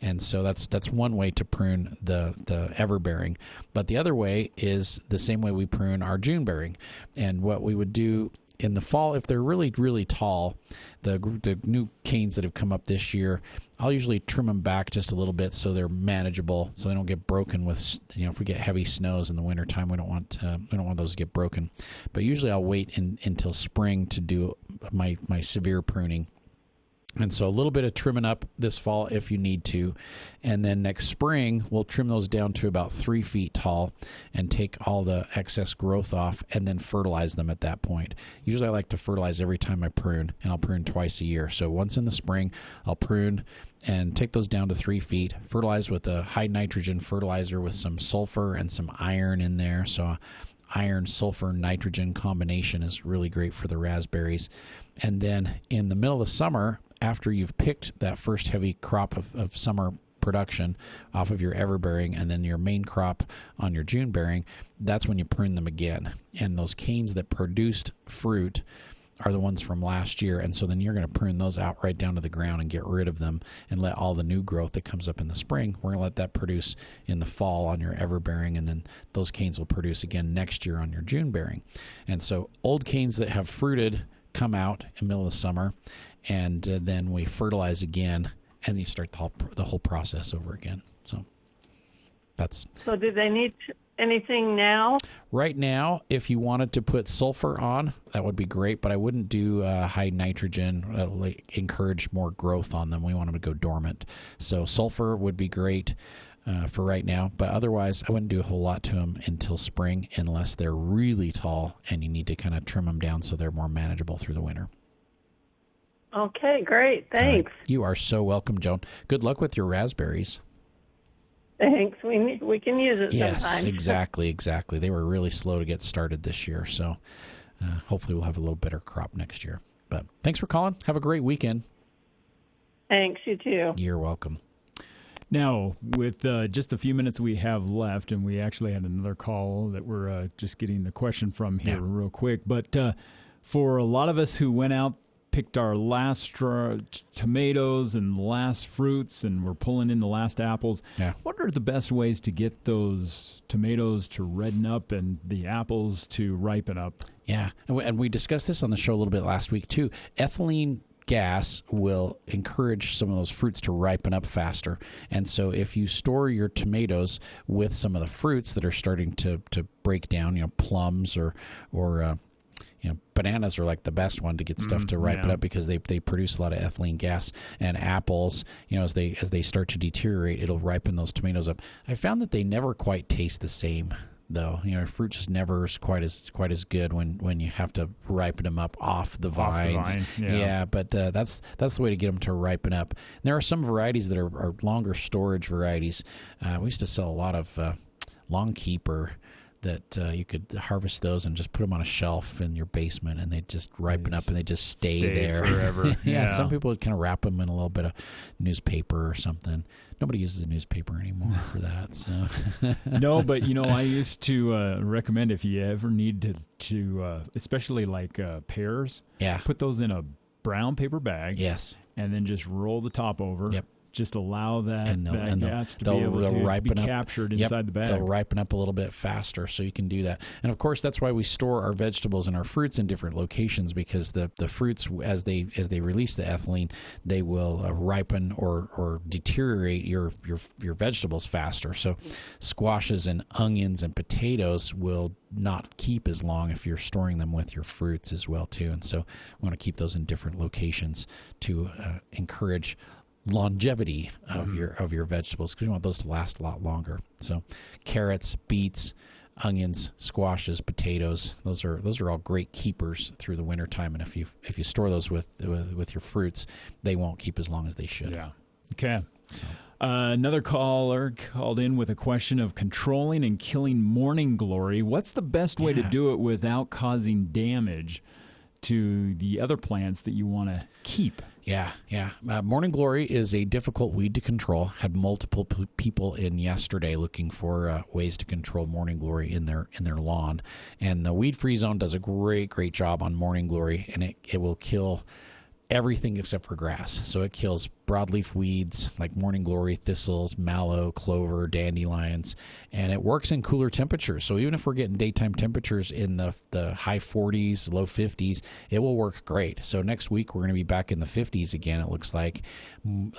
And so that's one way to prune the everbearing. But the other way is the same way we prune our June bearing. And what we would do in the fall, if they're really, really tall, the new canes that have come up this year, I'll usually trim them back just a little bit so they're manageable, so they don't get broken with, if we get heavy snows in the wintertime, we don't want those to get broken. But usually I'll wait until spring to do my severe pruning. And so a little bit of trimming up this fall if you need to. And then next spring, we'll trim those down to about 3 feet tall and take all the excess growth off and then fertilize them at that point. Usually I like to fertilize every time I prune, and I'll prune twice a year. So once in the spring, I'll prune and take those down to 3 feet, fertilize with a high nitrogen fertilizer with some sulfur and some iron in there. So iron, sulfur, nitrogen combination is really great for the raspberries. And then in the middle of the summer, after you've picked that first heavy crop of summer production off of your everbearing and then your main crop on your June bearing, that's when you prune them again. And those canes that produced fruit are the ones from last year, and so then you're going to prune those out right down to the ground and get rid of them and let all the new growth that comes up in the spring, we're going to let that produce in the fall on your everbearing, and then those canes will produce again next year on your June bearing. And so old canes that have fruited come out in the middle of the summer, and then we fertilize again, and you start the whole process over again. So that's. So do they need anything now? Right now, if you wanted to put sulfur on, that would be great, but I wouldn't do high nitrogen. That'll encourage more growth on them. We want them to go dormant. So sulfur would be great for right now, but otherwise I wouldn't do a whole lot to them until spring unless they're really tall and you need to kind of trim them down so they're more manageable through the winter. Okay, great. Thanks. Right. You are so welcome, Joan. Good luck with your raspberries. Thanks. We can use it yes, sometimes. exactly. They were really slow to get started this year, so hopefully we'll have a little better crop next year. But thanks for calling. Have a great weekend. Thanks, you too. You're welcome. Now, with just a few minutes we have left, and we actually had another call that we're just getting the question from here real quick, but for a lot of us who went out, picked our last tomatoes and last fruits, and we're pulling in the last apples. Yeah. What are the best ways to get those tomatoes to redden up and the apples to ripen up? Yeah, and we discussed this on the show a little bit last week, too. Ethylene gas will encourage some of those fruits to ripen up faster. And so if you store your tomatoes with some of the fruits that are starting to break down, plums or bananas are like the best one to get stuff to ripen up because they produce a lot of ethylene gas. And apples, as they start to deteriorate, it'll ripen those tomatoes up. I found that they never quite taste the same, though. Fruit just never is quite as good when you have to ripen them up off the vines. Yeah, but that's the way to get them to ripen up. And there are some varieties that are longer storage varieties. We used to sell a lot of long keeper that you could harvest those and just put them on a shelf in your basement, and they just ripen up and they just stay there forever. Yeah, some people would kind of wrap them in a little bit of newspaper or something. Nobody uses a newspaper anymore for that. So no, but I used to recommend if you ever need to especially like pears, put those in a brown paper bag. Yes, and then just roll the top over. Yep. just allow that gas to be they'll able to ripen be up, captured inside the bag. They'll ripen up a little bit faster, so you can do that. And of course, that's why we store our vegetables and our fruits in different locations, because the fruits, as they release the ethylene, they will ripen or deteriorate your vegetables faster. So squashes and onions and potatoes will not keep as long if you're storing them with your fruits as well too. And so we want to keep those in different locations to encourage longevity of your vegetables, because we want those to last a lot longer. So carrots, beets, onions, squashes, potatoes, those are all great keepers through the wintertime. And if you store those with your fruits, they won't keep as long as they should. Yeah. Okay. So. Another caller called in with a question of controlling and killing morning glory. What's the best way to do it without causing damage to the other plants that you want to keep? Yeah. Morning glory is a difficult weed to control. Had multiple people in yesterday looking for ways to control morning glory in their lawn, and the weed free zone does a great job on morning glory, and it will kill everything except for grass. So it kills broadleaf weeds like morning glory, thistles, mallow, clover, dandelions, and it works in cooler temperatures. So even if we're getting daytime temperatures in the high 40s, low 50s, it will work great. So next week we're going to be back in the 50s again, it looks like.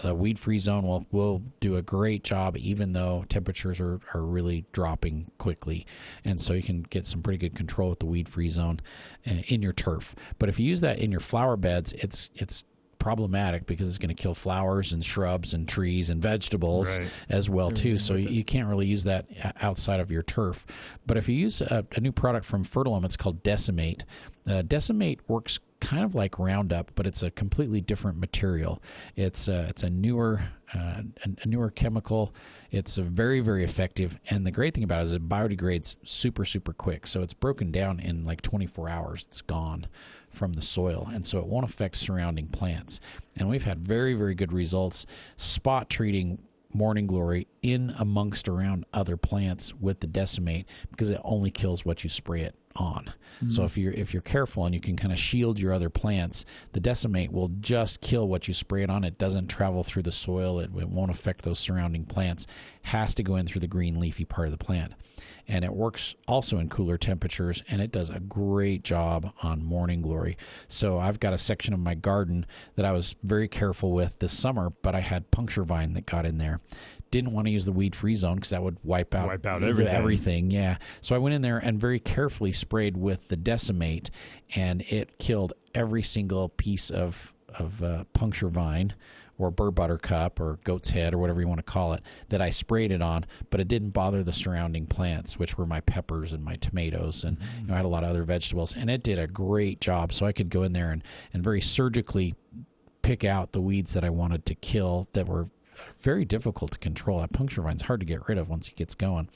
The weed-free zone will do a great job, even though temperatures are really dropping quickly. And so you can get some pretty good control with the weed-free zone in your turf. But if you use that in your flower beds, it's problematic, because it's going to kill flowers and shrubs and trees and vegetables as well too. So you can't really use that outside of your turf. But if you use a new product from Fertilum, it's called Decimate. Decimate works kind of like Roundup, but it's a completely different material. It's a newer chemical. It's very effective, and the great thing about it is it biodegrades super quick. So it's broken down in like 24 hours. It's gone from the soil, and so it won't affect surrounding plants. And we've had very good results spot treating morning glory in amongst around other plants with the Decimate, because it only kills what you spray it on. Mm-hmm. So if you're careful and you can kind of shield your other plants, the Decimate will just kill what you spray it on. It doesn't travel through the soil. It won't affect those surrounding plants. Has to go in through the green leafy part of the plant. And it works also in cooler temperatures, and it does a great job on morning glory. So I've got a section of my garden that I was very careful with this summer, but I had puncture vine that got in there. Didn't want to use the weed-free zone because that would wipe out everything. Yeah. So I went in there and very carefully sprayed with the Decimate, and it killed every single piece of puncture vine, or burr buttercup, or goat's head, or whatever you want to call it, that I sprayed it on, but it didn't bother the surrounding plants, which were my peppers and my tomatoes, and I had a lot of other vegetables, and it did a great job. So I could go in there and very surgically pick out the weeds that I wanted to kill that were very difficult to control. That puncture vine's hard to get rid of once it gets going,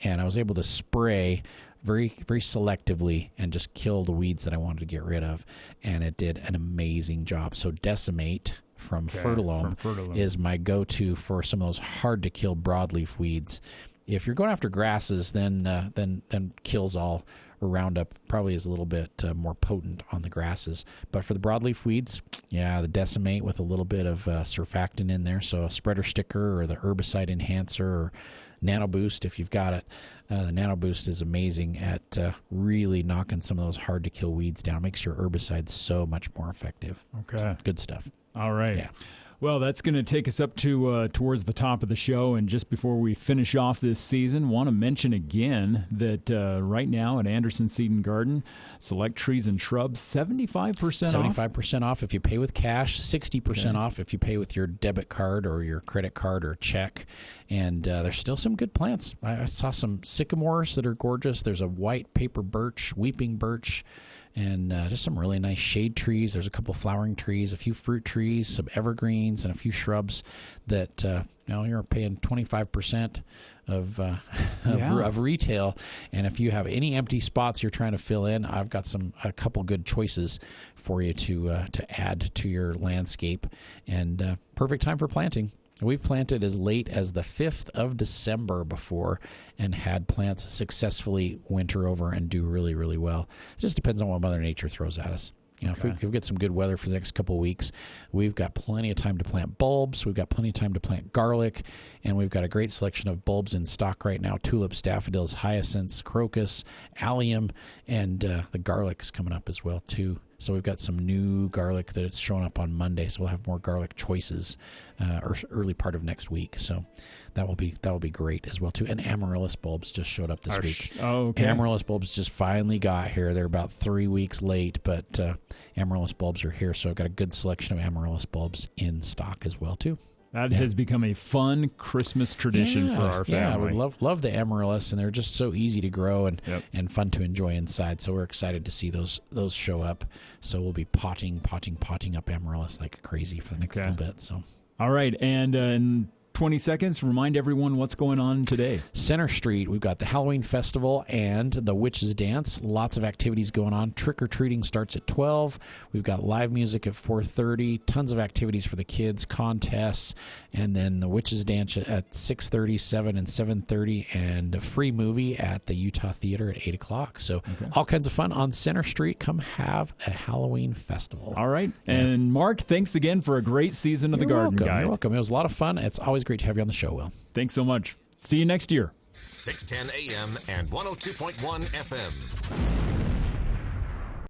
and I was able to spray very selectively and just kill the weeds that I wanted to get rid of, and it did an amazing job. So Decimate from Fertilum is my go-to for some of those hard-to-kill broadleaf weeds. If you're going after grasses, then kills all, or Roundup probably is a little bit more potent on the grasses. But for the broadleaf weeds, the Decimate with a little bit of surfactant in there, so a spreader sticker or the herbicide enhancer or Nano Boost if you've got it. The Nano Boost is amazing at really knocking some of those hard-to-kill weeds down. It makes your herbicide so much more effective. Okay. So, good stuff. All right. Yeah. Well, that's going to take us up to towards the top of the show. And just before we finish off this season, want to mention again that right now at Anderson Seed and Garden, select trees and shrubs, 75% off. 75% off if you pay with cash, 60% off if you pay with your debit card or your credit card or check. And there's still some good plants. I saw some sycamores that are gorgeous. There's a white paper birch, weeping birch, and just some really nice shade trees. There's a couple flowering trees, a few fruit trees, some evergreens, and a few shrubs that you're paying 25% of retail. And if you have any empty spots you're trying to fill in, I've got a couple good choices for you to add to your landscape. And perfect time for planting. We've planted as late as the 5th of December before and had plants successfully winter over and do really well. It just depends on what Mother Nature throws at us. If we get some good weather for the next couple of weeks, we've got plenty of time to plant bulbs. We've got plenty of time to plant garlic, and we've got a great selection of bulbs in stock right now: tulips, daffodils, hyacinths, crocus, allium, and the garlic is coming up as well too. So we've got some new garlic that's showing up on Monday, so we'll have more garlic choices early part of next week. So that will be great as well too. And amaryllis bulbs just showed up this week. Okay. Amaryllis bulbs just finally got here. They're about 3 weeks late, but amaryllis bulbs are here. So I've got a good selection of amaryllis bulbs in stock as well too. That has become a fun Christmas tradition for our family. Yeah, we love the amaryllis, and they're just so easy to grow and fun to enjoy inside. So we're excited to see those show up. So we'll be potting up amaryllis like crazy for the next little bit. So all right, and in 20 seconds, remind everyone what's going on today. Center Street, we've got the Halloween Festival and the Witches Dance. Lots of activities going on. Trick-or-treating starts at 12. We've got live music at 4:30. Tons of activities for the kids, contests, and then the Witches Dance at 6:30, 7, and 7:30, and a free movie at the Utah Theater at 8 o'clock. So all kinds of fun on Center Street. Come have a Halloween festival. All right. Yeah. And Mark, thanks again for a great season of the Garden Guide. You're welcome. It was a lot of fun. It's always great to have you on the show, Will. Thanks so much. See you next year. 610 AM and 102.1 FM.